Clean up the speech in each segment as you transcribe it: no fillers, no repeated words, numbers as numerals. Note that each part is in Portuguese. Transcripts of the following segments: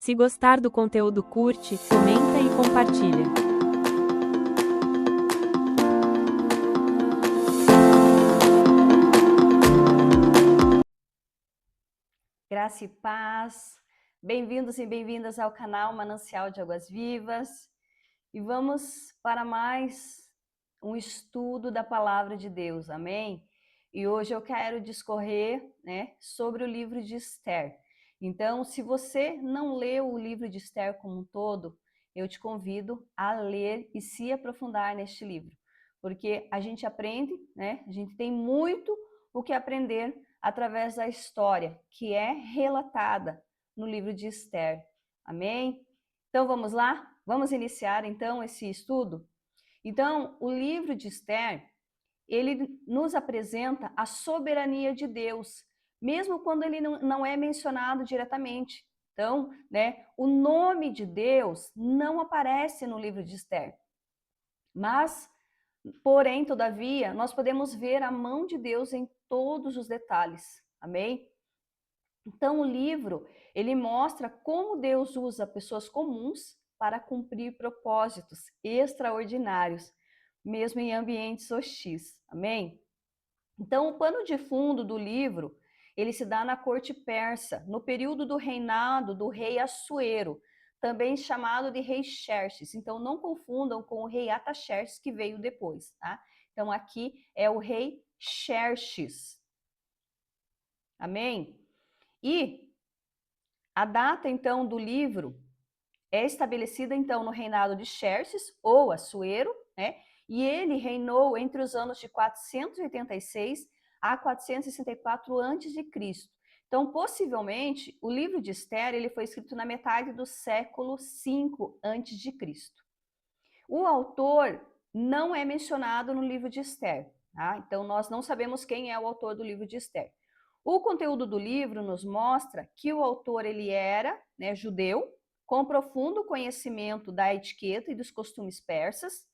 Se gostar do conteúdo, curte, comenta e compartilha. Graça e paz, bem-vindos e bem-vindas ao canal Manancial de Águas Vivas e vamos para mais um estudo da Palavra de Deus, amém? E hoje eu quero discorrer, sobre o livro de Esther. Então, se você não leu o livro de Esther como um todo, eu te convido a ler e se aprofundar neste livro, porque a gente aprende, a gente tem muito o que aprender através da história que é relatada no livro de Esther. Amém? Então vamos lá? Vamos iniciar então esse estudo? Então, o livro de Esther, ele nos apresenta a soberania de Deus, mesmo quando ele não é mencionado diretamente. Então, o nome de Deus não aparece no livro de Esther. Mas, porém, todavia, nós podemos ver a mão de Deus em todos os detalhes. Amém? Então, o livro, ele mostra como Deus usa pessoas comuns para cumprir propósitos extraordinários, mesmo em ambientes hostis. Amém? Então, o pano de fundo do livro, ele se dá na corte persa, no período do reinado do rei Assuero, também chamado de rei Xerxes. Então, não confundam com o rei Artaxerxes, que veio depois, tá? Então, aqui é o rei Xerxes. Amém? E a data, então, do livro é estabelecida, então, no reinado de Xerxes, ou Assuero, e ele reinou entre os anos de 486 a 464 a.C. Então, possivelmente, o livro de Esther ele foi escrito na metade do século V a.C. O autor não é mencionado no livro de Esther, tá? Então, nós não sabemos quem é o autor do livro de Esther. O conteúdo do livro nos mostra que o autor ele era judeu, com profundo conhecimento da etiqueta e dos costumes persas.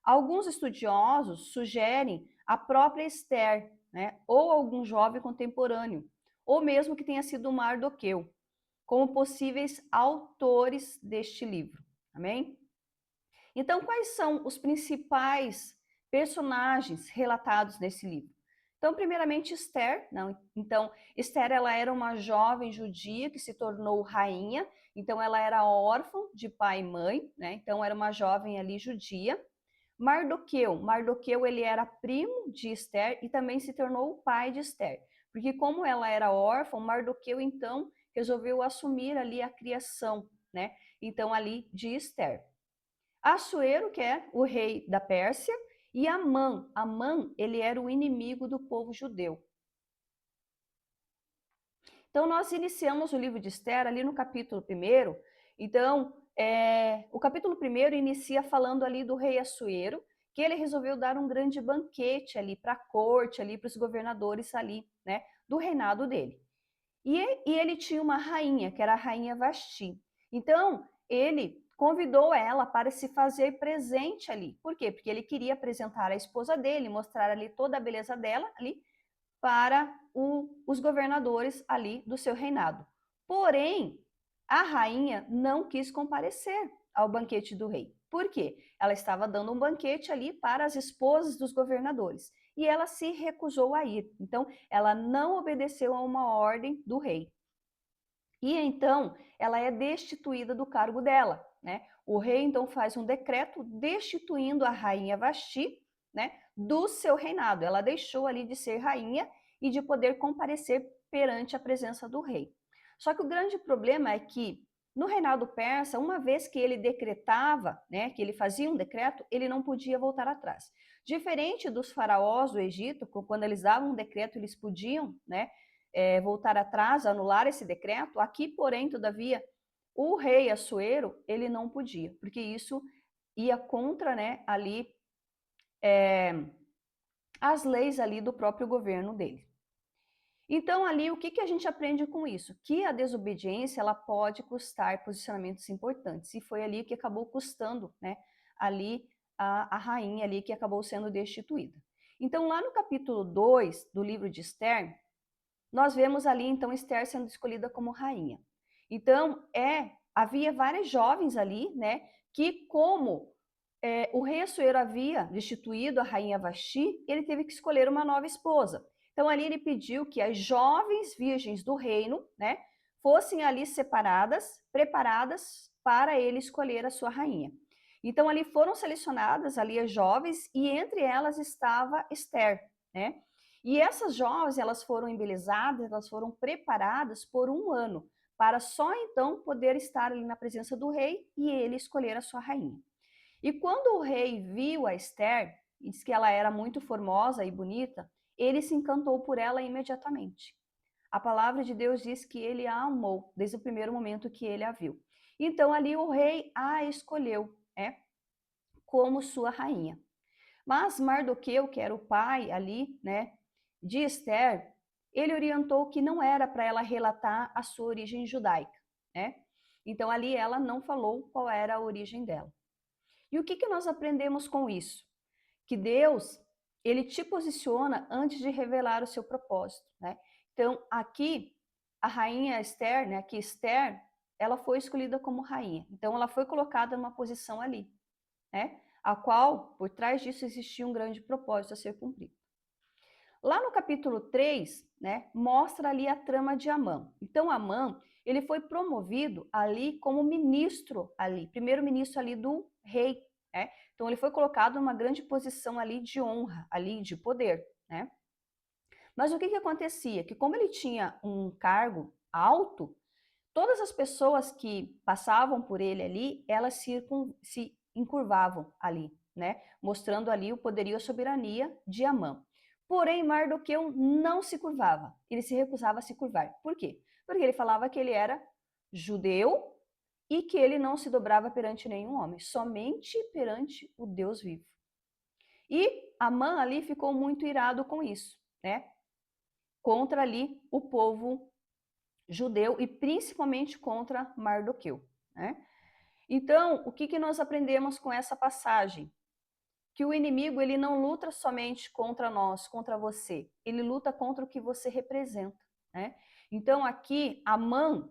Alguns estudiosos sugerem a própria Esther, ou algum jovem contemporâneo, ou mesmo que tenha sido Mardoqueu, como possíveis autores deste livro. Amém? Então, quais são os principais personagens relatados nesse livro? Então, primeiramente, Esther. Então, Esther ela era uma jovem judia que se tornou rainha. Então, ela era órfã de pai e mãe, Então, era uma jovem ali judia. Mardoqueu ele era primo de Esther e também se tornou o pai de Esther. Porque como ela era órfã, Mardoqueu, então, resolveu assumir ali a criação, Então, ali de Esther. Assuero, que é o rei da Pérsia, e Amã. Amã, ele era o inimigo do povo judeu. Então, nós iniciamos o livro de Esther ali no capítulo 1. Então, o capítulo 1 inicia falando ali do rei Assuero, que ele resolveu dar um grande banquete ali para a corte, ali para os governadores ali, do reinado dele. E ele tinha uma rainha, que era a rainha Vasti. Então, ele convidou ela para se fazer presente ali. Por quê? Porque ele queria apresentar a esposa dele, mostrar ali toda a beleza dela ali para os governadores ali do seu reinado. Porém, a rainha não quis comparecer ao banquete do rei. Por quê? Ela estava dando um banquete ali para as esposas dos governadores e ela se recusou a ir. Então, ela não obedeceu a uma ordem do rei. E então, ela é destituída do cargo dela, O rei então faz um decreto destituindo a rainha Vasti, do seu reinado. Ela deixou ali de ser rainha e de poder comparecer perante a presença do rei. Só que o grande problema é que no reinado persa, uma vez que ele decretava, que ele fazia um decreto, ele não podia voltar atrás. Diferente dos faraós do Egito, quando eles davam um decreto, eles podiam, voltar atrás, anular esse decreto. Aqui, porém, todavia, o rei Assuero, ele não podia, porque isso ia contra, ali, as leis ali do próprio governo dele. Então, ali, o que a gente aprende com isso? Que a desobediência, ela pode custar posicionamentos importantes, e foi ali que acabou custando, ali a rainha ali que acabou sendo destituída. Então, lá no capítulo 2 do livro de Esther, nós vemos ali, então, Esther sendo escolhida como rainha. Então, é havia várias jovens ali, né, que como o rei Assuero havia destituído a rainha Vasti, ele teve que escolher uma nova esposa. Então ali ele pediu que as jovens virgens do reino, né, fossem ali separadas, preparadas para ele escolher a sua rainha. Então ali foram selecionadas ali as jovens e entre elas estava Esther, né? E essas jovens, elas foram embelezadas, elas foram preparadas por 1 ano, para só então poder estar ali na presença do rei e ele escolher a sua rainha. E quando o rei viu a Esther, disse que ela era muito formosa e bonita, ele se encantou por ela imediatamente. A palavra de Deus diz que ele a amou desde o primeiro momento que ele a viu. Então ali o rei a escolheu, como sua rainha. Mas Mardoqueu, que era o pai ali, né, de Esther, ele orientou que não era para ela relatar a sua origem judaica, né? Então ali ela não falou qual era a origem dela. E o que nós aprendemos com isso? Que Deus, ele te posiciona antes de revelar o seu propósito, né? Então, aqui, a rainha Esther, né? Aqui Esther, ela foi escolhida como rainha. Então, ela foi colocada numa posição ali, né? A qual, por trás disso, existia um grande propósito a ser cumprido. Lá no capítulo 3, né, mostra ali a trama de Amã. Então, Amã, ele foi promovido ali como ministro ali, primeiro-ministro ali do rei, né? Então, ele foi colocado numa grande posição ali de honra, ali de poder, né? Mas o que acontecia? Que como ele tinha um cargo alto, todas as pessoas que passavam por ele ali, elas se encurvavam ali, né? Mostrando ali o poderio e a soberania de Amã. Porém, Mardoqueu não se curvava, ele se recusava a se curvar. Por quê? Porque ele falava que ele era judeu e que ele não se dobrava perante nenhum homem, somente perante o Deus vivo. E Amã ali ficou muito irado com isso, né? Contra ali o povo judeu e principalmente contra Mardoqueu, né? Então, o que nós aprendemos com essa passagem? Que o inimigo ele não luta somente contra nós, contra você, ele luta contra o que você representa, né? Então aqui Amã,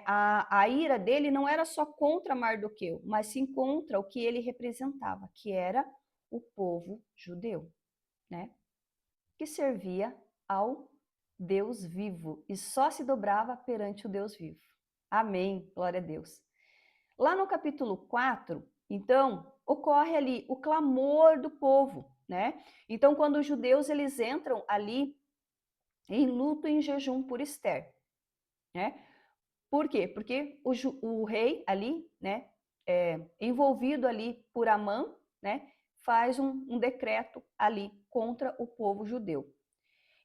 a ira dele não era só contra Mardoqueu, mas sim contra o que ele representava, que era o povo judeu, né? Que servia ao Deus vivo e só se dobrava perante o Deus vivo. Amém, glória a Deus. Lá no capítulo 4, então, ocorre ali o clamor do povo, né? Então, quando os judeus eles entram ali em luto e em jejum por Esther, né? Por quê? Porque o rei ali, né, envolvido ali por Amã, né, faz um decreto ali contra o povo judeu.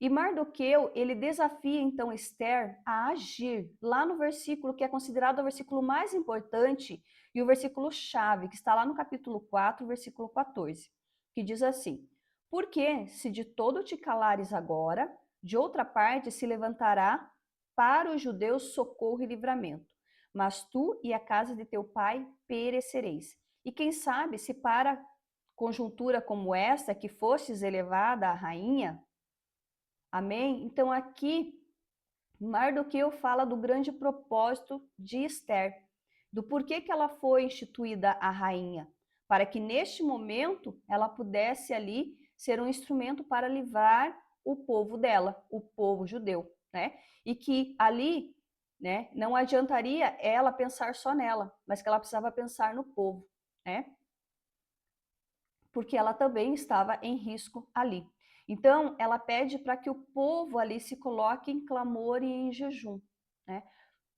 E Mardoqueu, ele desafia então Esther a agir lá no versículo que é considerado o versículo mais importante e o versículo chave, que está lá no capítulo 4, versículo 14, que diz assim: Porque se de todo te calares agora, de outra parte se levantará para os judeus socorro e livramento, mas tu e a casa de teu pai perecereis. E quem sabe se para conjuntura como esta que fostes elevada à rainha. Amém? Então aqui Mardoqueu fala do grande propósito de Esther, do porquê que ela foi instituída a rainha, para que neste momento ela pudesse ali ser um instrumento para livrar o povo dela, o povo judeu, né? E que ali, né, não adiantaria ela pensar só nela, mas que ela precisava pensar no povo, né? Porque ela também estava em risco ali. Então, ela pede para que o povo ali se coloque em clamor e em jejum, né?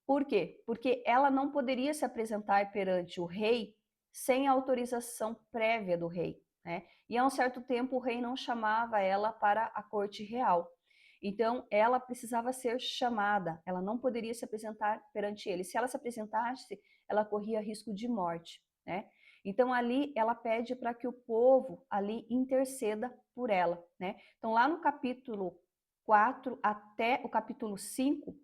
Por quê? Porque ela não poderia se apresentar perante o rei sem autorização prévia do rei, né? E há um certo tempo o rei não chamava ela para a corte real. Então, ela precisava ser chamada, ela não poderia se apresentar perante ele. Se ela se apresentasse, ela corria risco de morte, né? Então, ali ela pede para que o povo ali interceda por ela, né? Então, lá no capítulo 4 até o capítulo 5,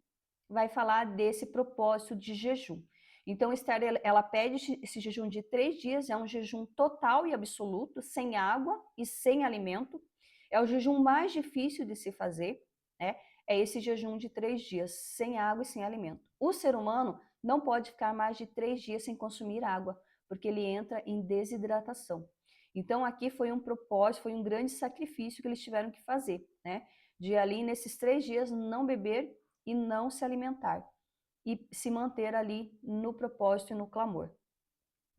vai falar desse propósito de jejum. Então, Esther, ela pede esse jejum de 3 dias, é um jejum total e absoluto, sem água e sem alimento. É o jejum mais difícil de se fazer, né? É esse jejum de 3 dias, sem água e sem alimento. O ser humano não pode ficar mais de 3 dias sem consumir água, porque ele entra em desidratação. Então aqui foi um propósito, foi um grande sacrifício que eles tiveram que fazer, né? De ali nesses 3 dias não beber e não se alimentar e se manter ali no propósito e no clamor.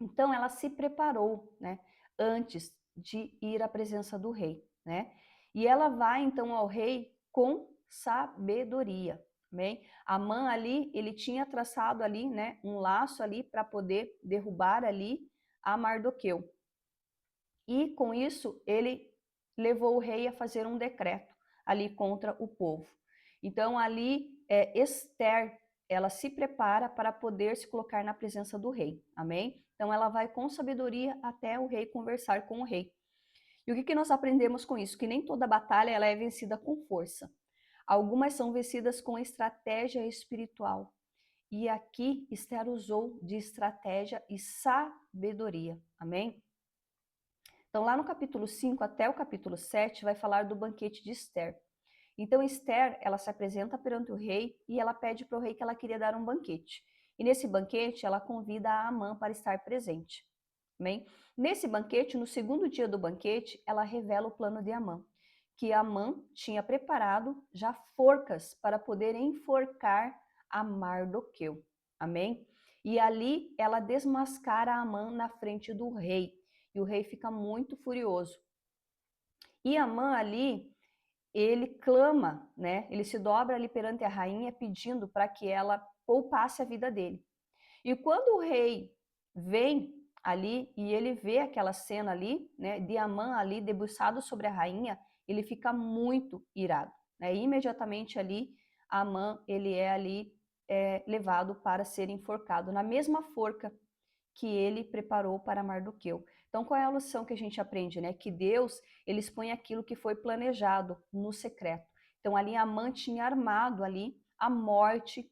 Então ela se preparou, né, antes de ir à presença do rei, né? E ela vai então ao rei com sabedoria, amém? Amã ali, ele tinha traçado ali, né, um laço ali para poder derrubar ali a Mardoqueu. E com isso ele levou o rei a fazer um decreto ali contra o povo. Então ali Esther, ela se prepara para poder se colocar na presença do rei, amém? Então ela vai com sabedoria até o rei conversar com o rei. E o que nós aprendemos com isso? Que nem toda batalha ela é vencida com força. Algumas são vencidas com estratégia espiritual. E aqui Esther usou de estratégia e sabedoria, amém? Então, lá no capítulo 5 até o capítulo 7, vai falar do banquete de Esther. Então, Esther, ela se apresenta perante o rei e ela pede para o rei que ela queria dar um banquete. E nesse banquete, ela convida a Amã para estar presente. Amém? Nesse banquete, no segundo dia do banquete, ela revela o plano de Amã, que Amã tinha preparado já forcas para poder enforcar a Mardoqueu. Amém? E ali ela desmascara Amã na frente do rei. E o rei fica muito furioso. E Amã ali, ele clama, né? Ele se dobra ali perante a rainha pedindo para que ela poupasse a vida dele. E quando o rei vem ali e ele vê aquela cena ali, né, de Amã ali debruçado sobre a rainha, ele fica muito irado, né? E imediatamente ali Amã, ele é ali levado para ser enforcado na mesma forca que ele preparou para Mardoqueu. Então, qual é a lição que a gente aprende, né? Que Deus, ele expõe aquilo que foi planejado no secreto. Então, ali Amã tinha armado ali a morte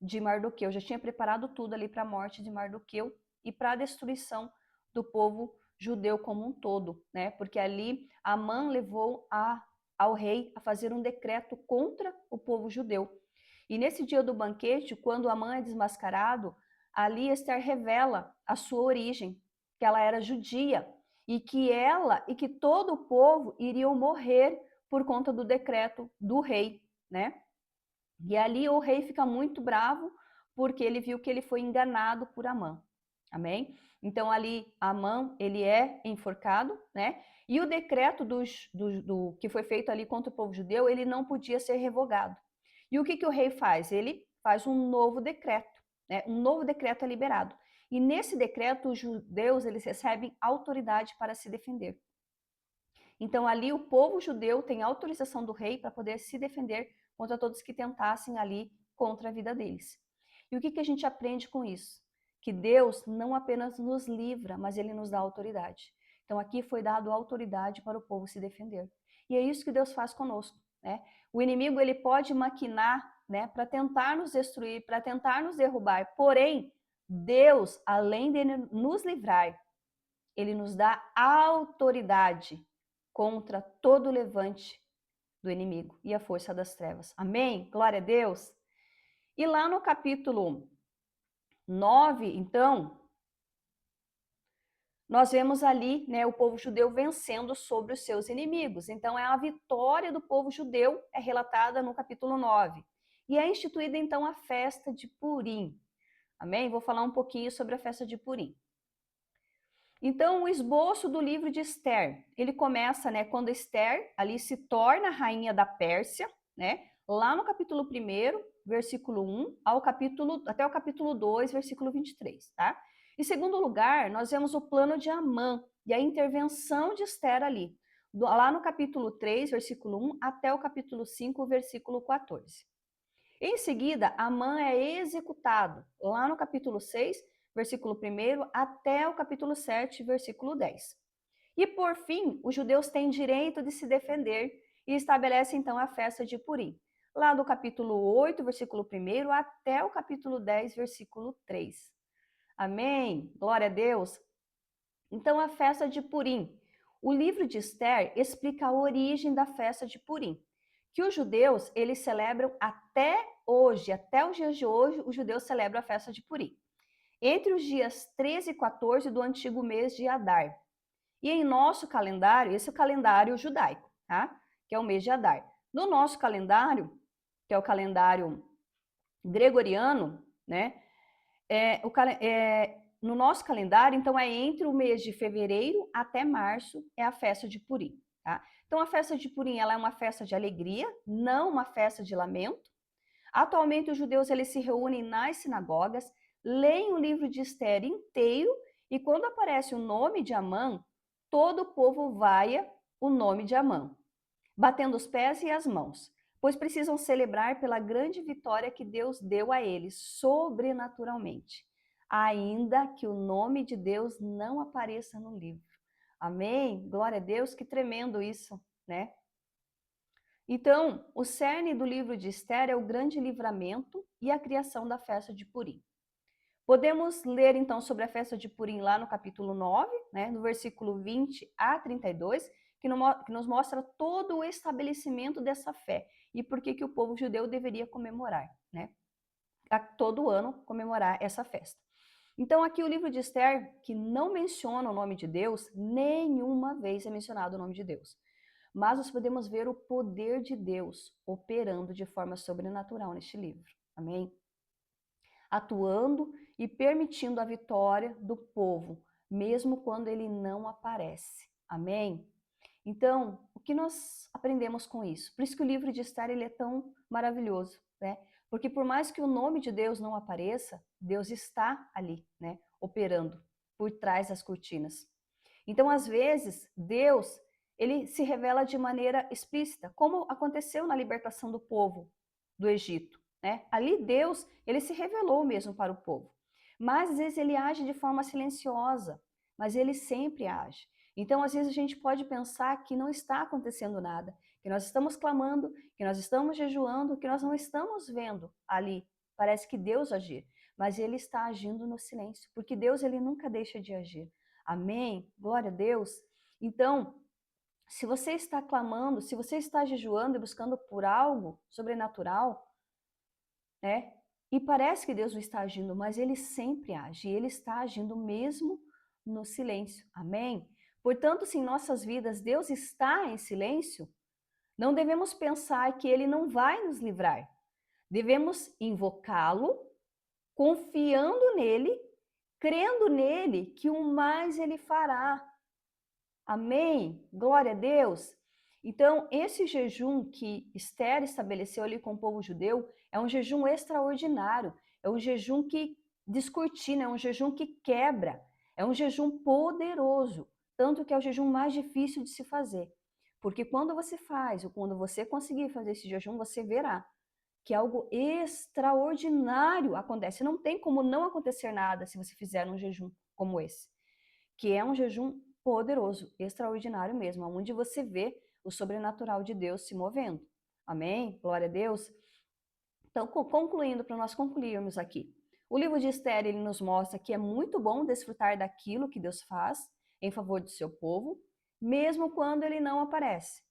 de Mardoqueu, já tinha preparado tudo ali para a morte de Mardoqueu e para a destruição do povo judeu como um todo, né? Porque ali Amã levou ao rei a fazer um decreto contra o povo judeu. E nesse dia do banquete, quando Amã é desmascarado, ali Esther revela a sua origem, que ela era judia e que ela e que todo o povo iriam morrer por conta do decreto do rei, né? E ali o rei fica muito bravo porque ele viu que ele foi enganado por Amã. Amém? Então ali Amã, ele é enforcado, né? E o decreto que foi feito ali contra o povo judeu, ele não podia ser revogado. E o que o rei faz? Ele faz um novo decreto, né? Um novo decreto é liberado. E nesse decreto os judeus, eles recebem autoridade para se defender. Então ali o povo judeu tem autorização do rei para poder se defender contra todos que tentassem ali contra a vida deles. E o que a gente aprende com isso? Que Deus não apenas nos livra, mas ele nos dá autoridade. Então aqui foi dado autoridade para o povo se defender. E é isso que Deus faz conosco, né? O inimigo ele pode maquinar, né, para tentar nos destruir, para tentar nos derrubar. Porém, Deus, além de nos livrar, ele nos dá autoridade contra todo o levante do inimigo e a força das trevas. Amém? Glória a Deus. E lá no capítulo 9, então, nós vemos ali, né, o povo judeu vencendo sobre os seus inimigos. Então, a vitória do povo judeu é relatada no capítulo 9. E é instituída, então, a festa de Purim. Amém? Vou falar um pouquinho sobre a festa de Purim. Então, o esboço do livro de Esther, ele começa, né, quando Esther ali se torna rainha da Pérsia, né, lá no capítulo 1, versículo 1, até o capítulo 2, versículo 23, tá? Em segundo lugar, nós vemos o plano de Amã e a intervenção de Esther ali, lá no capítulo 3, versículo 1, até o capítulo 5, versículo 14. Em seguida, Amã é executado, lá no capítulo 6, versículo 1 até o capítulo 7, versículo 10. E por fim, os judeus têm direito de se defender e estabelecem então a festa de Purim, lá do capítulo 8, versículo 1 até o capítulo 10, versículo 3. Amém? Glória a Deus. Então, a festa de Purim. O livro de Esther explica a origem da festa de Purim, que os judeus, eles celebram até hoje, até os dias de hoje, os judeus celebram a festa de Purim. Entre os dias 13 e 14 do antigo mês de Adar. E em nosso calendário, esse é o calendário judaico, tá? Que é o mês de Adar. No nosso calendário, que é o calendário gregoriano, né? No nosso calendário, então, é entre o mês de fevereiro até março, é a festa de Purim, tá? Então, a festa de Purim, ela é uma festa de alegria, não uma festa de lamento. Atualmente, os judeus, eles se reúnem nas sinagogas, leem o livro de Esther inteiro, e quando aparece o nome de Amã, todo o povo vaia o nome de Amã, batendo os pés e as mãos, pois precisam celebrar pela grande vitória que Deus deu a eles sobrenaturalmente, ainda que o nome de Deus não apareça no livro. Amém? Glória a Deus, que tremendo isso, né? Então, o cerne do livro de Esther é o grande livramento e a criação da festa de Purim. Podemos ler então sobre a festa de Purim lá no capítulo 9, né, no versículo 20 a 32, que nos mostra todo o estabelecimento dessa fé e por que o povo judeu deveria comemorar, né, a todo ano comemorar essa festa. Então aqui o livro de Esther, que não menciona o nome de Deus, nenhuma vez é mencionado o nome de Deus. Mas nós podemos ver o poder de Deus operando de forma sobrenatural neste livro. Amém? Atuando e permitindo a vitória do povo, mesmo quando ele não aparece. Amém? Então, o que nós aprendemos com isso? Por isso que o livro de Esther ele é tão maravilhoso, né? Porque por mais que o nome de Deus não apareça, Deus está ali, né? Operando por trás das cortinas. Então, às vezes, Deus, ele se revela de maneira explícita, como aconteceu na libertação do povo do Egito, né? Ali Deus, ele se revelou mesmo para o povo. Mas às vezes ele age de forma silenciosa, mas ele sempre age. Então, às vezes a gente pode pensar que não está acontecendo nada, que nós estamos clamando, que nós estamos jejuando, que nós não estamos vendo ali. Parece que Deus agir, mas ele está agindo no silêncio, porque Deus ele nunca deixa de agir. Amém? Glória a Deus. Então, se você está clamando, se você está jejuando e buscando por algo sobrenatural, né? E parece que Deus não está agindo, mas ele sempre age, e ele está agindo mesmo no silêncio. Amém? Portanto, se em nossas vidas Deus está em silêncio, não devemos pensar que ele não vai nos livrar. Devemos invocá-lo, confiando nele, crendo nele que o mais ele fará. Amém? Glória a Deus. Então, esse jejum que Esther estabeleceu ali com o povo judeu é um jejum extraordinário, é um jejum que descortina, é um jejum que quebra, é um jejum poderoso, tanto que é o jejum mais difícil de se fazer. Porque quando você faz, ou quando você conseguir fazer esse jejum, você verá que algo extraordinário acontece. Não tem como não acontecer nada se você fizer um jejum como esse, que é um jejum poderoso, extraordinário mesmo, onde você vê o sobrenatural de Deus se movendo. Amém? Glória a Deus. Então, concluindo, para nós concluirmos aqui. O livro de Esther, ele nos mostra que é muito bom desfrutar daquilo que Deus faz em favor do seu povo, mesmo quando ele não aparece.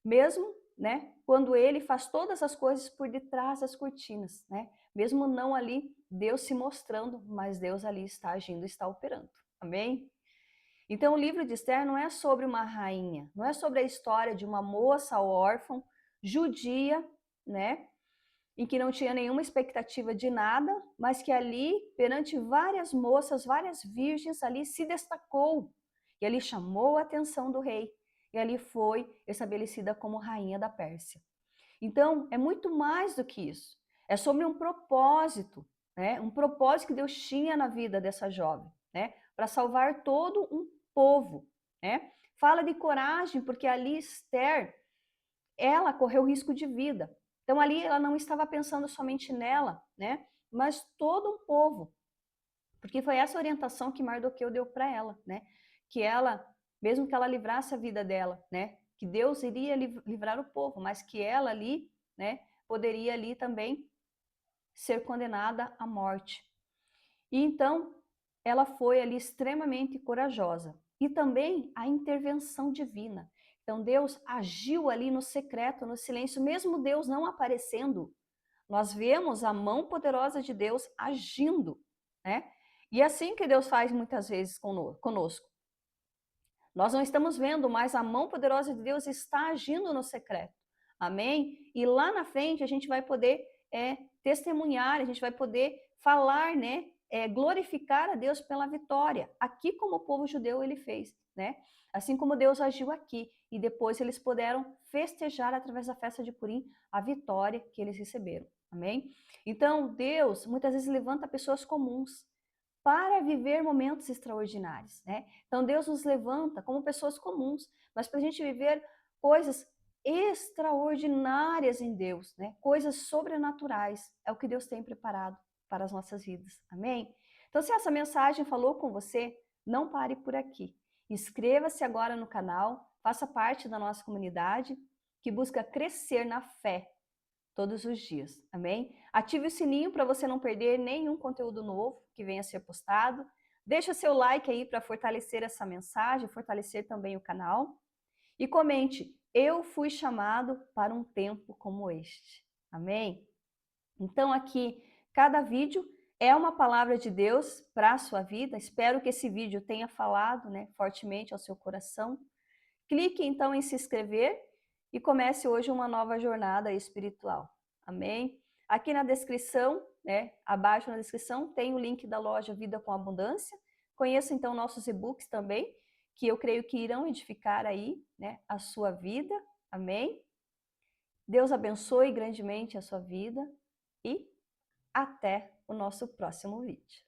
Mesmo, né, quando ele faz todas as coisas por detrás das cortinas, né? Mesmo não ali Deus se mostrando, mas Deus ali está agindo, está operando. Amém? Então, o livro de Esther não é sobre uma rainha, não é sobre a história de uma moça órfã, judia, né, em que não tinha nenhuma expectativa de nada, mas que ali, perante várias moças, várias virgens, ali se destacou e ali chamou a atenção do rei e ali foi estabelecida como rainha da Pérsia. Então, é muito mais do que isso. É sobre um propósito, né? Um propósito que Deus tinha na vida dessa jovem, né? Para salvar todo um povo, né? Fala de coragem, porque ali Esther, ela correu risco de vida. Então ali ela não estava pensando somente nela, né? Mas todo um povo. Porque foi essa orientação que Mardoqueu deu para ela, né? Que ela, mesmo que ela livrasse a vida dela, né? Que Deus iria livrar o povo, mas que ela ali, né? Poderia ali também ser condenada à morte. E então ela foi ali extremamente corajosa. E também a intervenção divina. Então Deus agiu ali no secreto, no silêncio, mesmo Deus não aparecendo. Nós vemos a mão poderosa de Deus agindo, né? E é assim que Deus faz muitas vezes conosco. Nós não estamos vendo, mas a mão poderosa de Deus está agindo no secreto. Amém? E lá na frente a gente vai poder testemunhar, a gente vai poder falar, né? Glorificar a Deus pela vitória. Aqui como o povo judeu ele fez, né? Assim como Deus agiu aqui. E depois eles puderam festejar através da festa de Purim a vitória que eles receberam. Amém? Então Deus muitas vezes levanta pessoas comuns para viver momentos extraordinários, né? Então Deus nos levanta como pessoas comuns, mas para a gente viver coisas extraordinárias em Deus, né? Coisas sobrenaturais, é o que Deus tem preparado para as nossas vidas, amém? Então se essa mensagem falou com você, não pare por aqui. Inscreva-se agora no canal, faça parte da nossa comunidade que busca crescer na fé todos os dias, amém? Ative o sininho para você não perder nenhum conteúdo novo que venha a ser postado. Deixa seu like aí para fortalecer essa mensagem, fortalecer também o canal. E comente, eu fui chamado para um tempo como este, amém? Então aqui, cada vídeo é uma palavra de Deus para a sua vida. Espero que esse vídeo tenha falado, né, fortemente ao seu coração. Clique então em se inscrever e comece hoje uma nova jornada espiritual. Amém? Aqui na descrição, né, abaixo na descrição, tem o link da loja Vida com Abundância. Conheça então nossos e-books também, que eu creio que irão edificar aí, né, a sua vida. Amém? Deus abençoe grandemente a sua vida e até o nosso próximo vídeo.